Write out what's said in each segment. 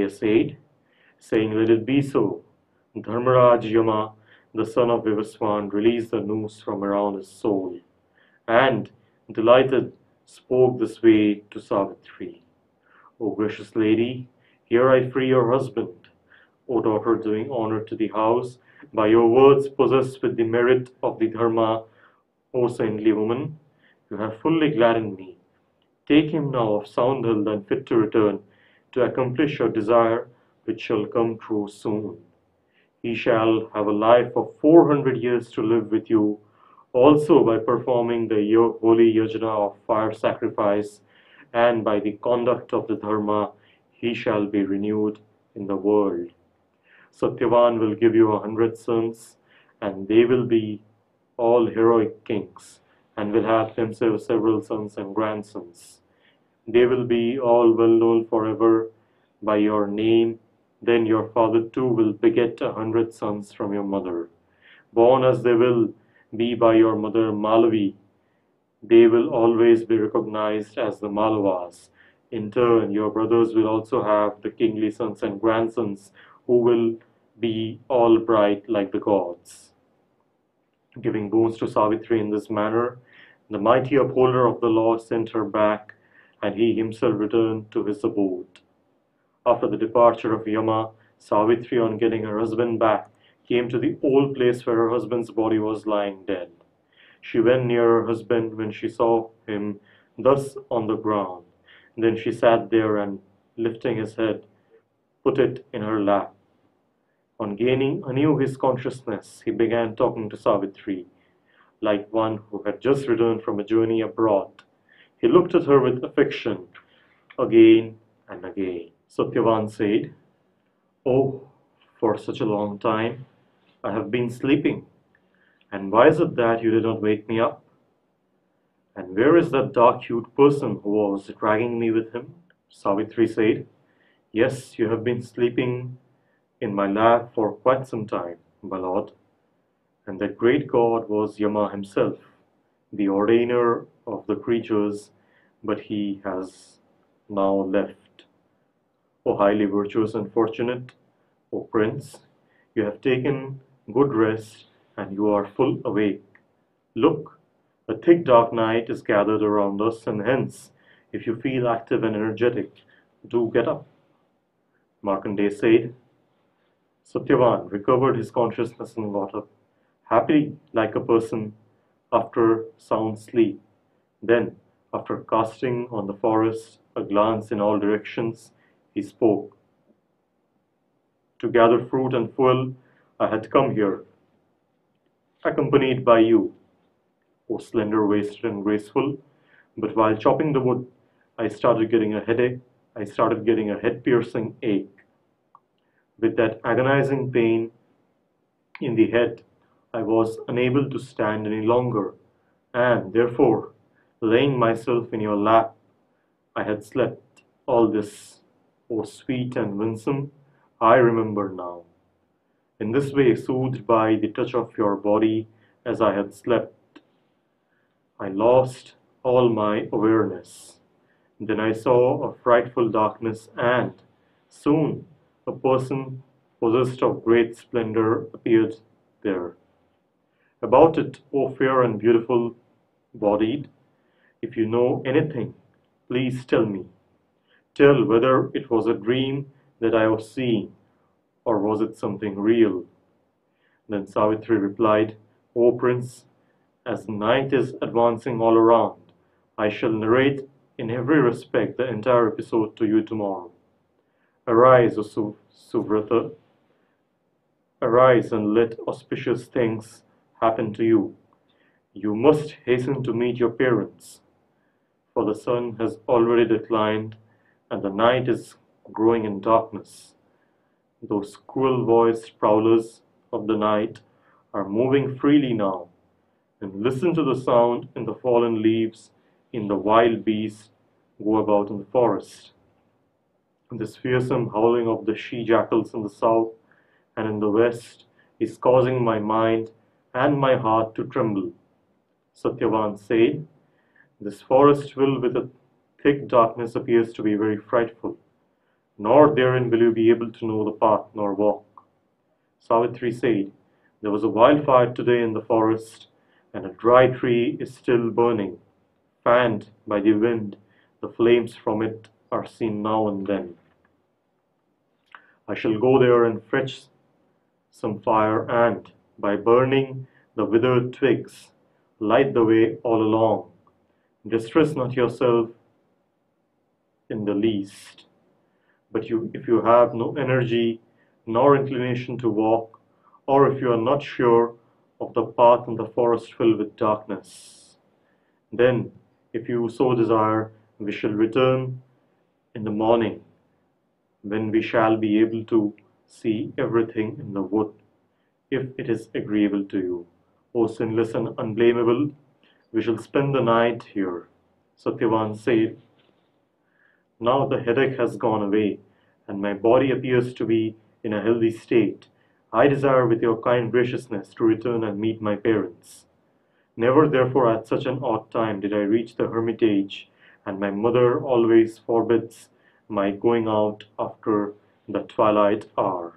Markandeya said, saying, "Let it be so." Dharmaraj Yama, the son of Vivaswan, released the noose from around his soul, and, delighted, spoke this way to Savitri. "O gracious lady, here I free your husband. O daughter, doing honor to the house, by your words possessed with the merit of the Dharma, O saintly woman, you have fully gladdened me. Take him now of sound health and fit to return, to accomplish your desire, which shall come true soon. He shall have a life of 400 years to live with you, also by performing the holy yajna of fire sacrifice, and by the conduct of the Dharma, he shall be renewed in the world. Satyavan will give you 100 sons, and they will be all heroic kings, and will have themselves several sons and grandsons. They will be all well known forever by your name. Then your father too will beget 100 sons from your mother. Born as they will be by your mother Malavi, they will always be recognized as the Malavas. In turn, your brothers will also have the kingly sons and grandsons, who will be all bright like the gods." Giving boons to Savitri in this manner, the mighty upholder of the law sent her back, and he himself returned to his abode. After the departure of Yama, Savitri, on getting her husband back, came to the old place where her husband's body was lying dead. She went near her husband when she saw him thus on the ground. Then she sat there and, lifting his head, put it in her lap. On gaining anew his consciousness, he began talking to Savitri, like one who had just returned from a journey abroad. He looked at her with affection, again and again. Satyavan said, "Oh, for such a long time I have been sleeping, and why is it that you did not wake me up? And where is that dark-hued person who was dragging me with him?" Savitri said, "Yes, you have been sleeping in my lap for quite some time, my lord. And that great god was Yama himself, the ordainer of the creatures, but he has now left. O highly virtuous and fortunate, O prince, you have taken good rest, and you are full awake. Look, a thick dark night is gathered around us, and hence, if you feel active and energetic, do get up." Markandeya said. Satyavan recovered his consciousness and got up, happy like a person after sound sleep. Then, after casting on the forest a glance in all directions, he spoke. "To gather fruit and fuel, I had come here, accompanied by you, O slender-waisted and graceful, but while chopping the wood, I started getting a headache. I started getting a head-piercing ache. With that agonizing pain in the head, I was unable to stand any longer, and therefore, laying myself in your lap, I had slept. All this, O sweet and winsome, I remember now. In this way, soothed by the touch of your body as I had slept, I lost all my awareness. Then I saw a frightful darkness, and soon a person possessed of great splendor appeared there. About it, O fair and beautiful bodied, if you know anything, please tell me. Tell whether it was a dream that I was seeing, or was it something real?" Then Savitri replied, "O prince, as night is advancing all around, I shall narrate in every respect the entire episode to you tomorrow. Arise, O Suvrata, arise and let auspicious things happen to you. You must hasten to meet your parents, for the sun has already declined and the night is growing in darkness. Those cruel-voiced prowlers of the night are moving freely now, and listen to the sound in the fallen leaves in the wild beasts go about in the forest. This fearsome howling of the she-jackals in the south and in the west is causing my mind and my heart to tremble." Satyavan said, "This forest filled with a thick darkness appears to be very frightful. nor therein will you be able to know the path nor walk. Savitri said, there was a wildfire today in the forest, and a dry tree is still burning. Fanned by the wind, the flames from it are seen now and then. I shall go there and fetch some fire and, by burning the withered twigs, light the way all along. Distress not yourself in the least. But if you have no energy nor inclination to walk, or if you are not sure of the path in the forest filled with darkness, then, if you so desire, we shall return in the morning, when we shall be able to see everything in the wood, if it is agreeable to you. O sinless and unblameable, we shall spend the night here. Satyavan said, now the headache has gone away, and my body appears to be in a healthy state. I desire with your kind graciousness to return and meet my parents. Never therefore at such an odd time did I reach the hermitage, and my mother always forbids my going out after the twilight hour.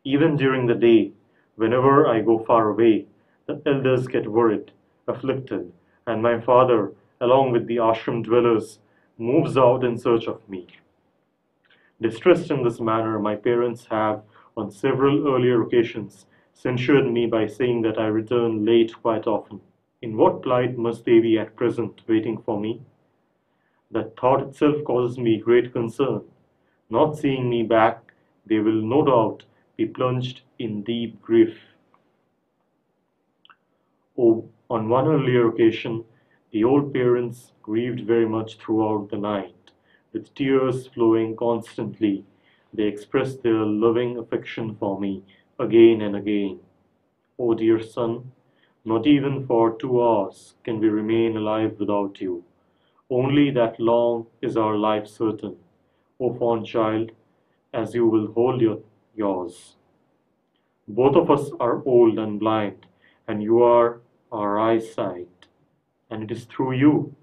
Even during the day, whenever I go far away, the elders get worried, afflicted, and my father, along with the ashram dwellers, moves out in search of me. Distressed in this manner, my parents have, on several earlier occasions, censured me by saying that I return late quite often. In what plight must they be at present, waiting for me? That thought itself causes me great concern. Not seeing me back, they will no doubt be plunged in deep grief. Oh, on one earlier occasion, the old parents grieved very much throughout the night. With tears flowing constantly, they expressed their loving affection for me again and again. O dear son, not even for 2 hours can we remain alive without you. Only that long is our life certain, O fond child, as you will hold yours. Both of us are old and blind, and you are our eyesight, and it is through you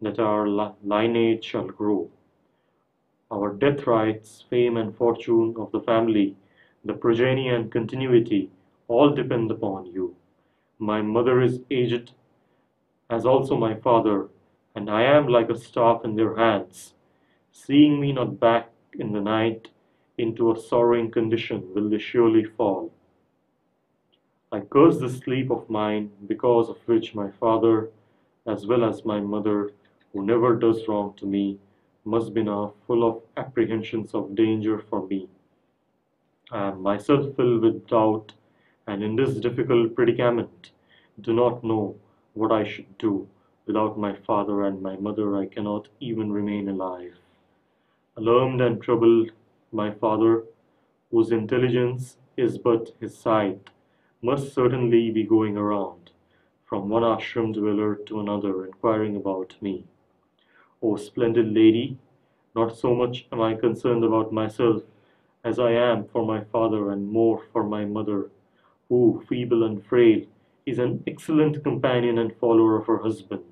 that our lineage shall grow. Our death rights, fame and fortune of the family, the progeny and continuity, all depend upon you. My mother is aged, as also my father, and I am like a staff in their hands. Seeing me not back in the night, into a sorrowing condition will they surely fall. I curse this sleep of mine, because of which my father, as well as my mother, who never does wrong to me, must be now full of apprehensions of danger for me. I am myself filled with doubt, and in this difficult predicament do not know what I should do. Without my father and my mother I cannot even remain alive. Alarmed and troubled, my father, whose intelligence is but his sight, must certainly be going around, from one ashram dweller to another, inquiring about me. O splendid lady, not so much am I concerned about myself as I am for my father, and more for my mother, who, feeble and frail, is an excellent companion and follower of her husband.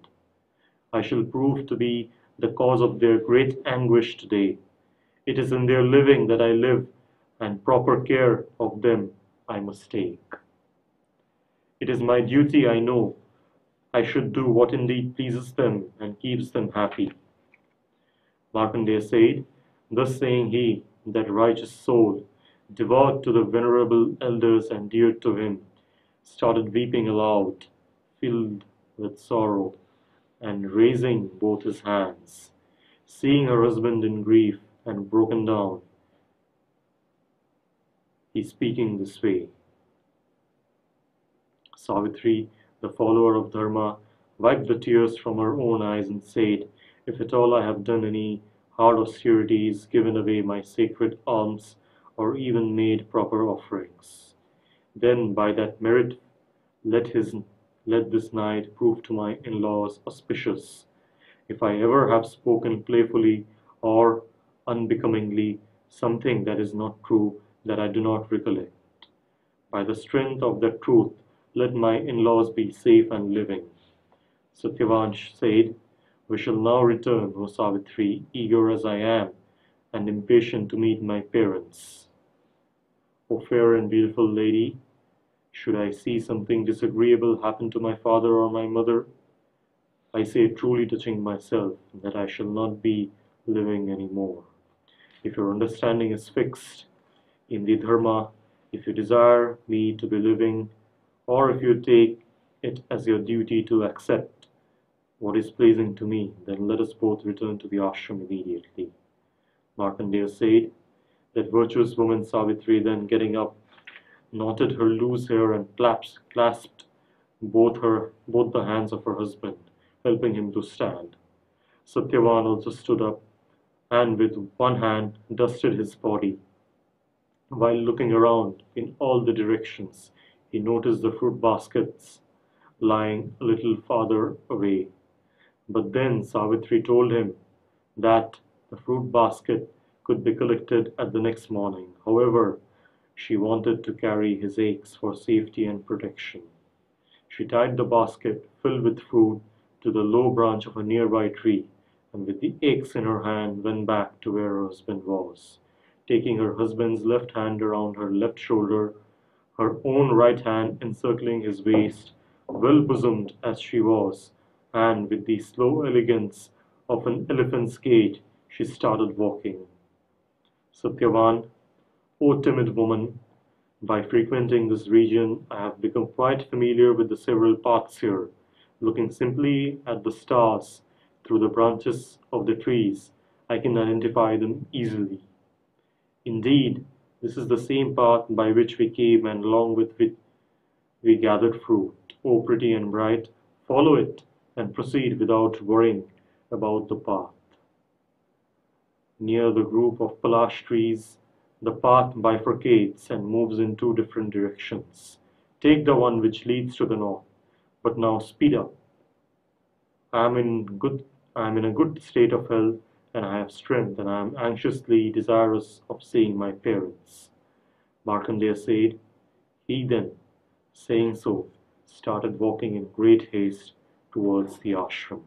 I shall prove to be the cause of their great anguish today. It is in their living that I live, and proper care of them I must take. It is my duty, I know. I should do what indeed pleases them and keeps them happy. Markandeya said, thus saying he, that righteous soul, devout to the venerable elders and dear to him, started weeping aloud, filled with sorrow, and raising both his hands. Seeing her husband in grief and broken down, he speaking this way. Savitri, the follower of Dharma, wiped the tears from her own eyes and said, if at all I have done any hard austerities, given away my sacred alms, or even made proper offerings, then by that merit let this night prove to my in-laws auspicious. If I ever have spoken playfully or unbecomingly something that is not true, that I do not recollect. By the strength of that truth, let my in-laws be safe and living. Satyavan said, we shall now return, O Savitri, eager as I am, and impatient to meet my parents. O fair and beautiful lady, should I see something disagreeable happen to my father or my mother, I say truly touching myself that I shall not be living any more. If your understanding is fixed in the Dharma, if you desire me to be living, or if you take it as your duty to accept what is pleasing to me, then let us both return to the ashram immediately. Markandeya said. That virtuous woman Savitri, then getting up, knotted her loose hair and clasped both the hands of her husband, helping him to stand. Satyavan also stood up and with one hand dusted his body. While looking around in all the directions, he noticed the fruit baskets lying a little farther away. But then Savitri told him that the fruit basket could be collected at the next morning. However, she wanted to carry his eggs for safety and protection. She tied the basket filled with fruit to the low branch of a nearby tree, and with the eggs in her hand went back to where her husband was. Taking her husband's left hand around her left shoulder, her own right hand encircling his waist, well bosomed as she was, and with the slow elegance of an elephant's gait, she started walking. Satyavan, O timid woman, by frequenting this region, I have become quite familiar with the several paths here. Looking simply at the stars through the branches of the trees, I can identify them easily. Indeed, this is the same path by which we came and along with which we gathered fruit. O pretty and bright, follow it and proceed without worrying about the path. Near the group of palash trees, the path bifurcates and moves in two different directions. Take the one which leads to the north, but now speed up. I am in a good state of health, and I have strength, and I am anxiously desirous of seeing my parents. Markandeya said. He then, saying so, started walking in great haste towards the ashram.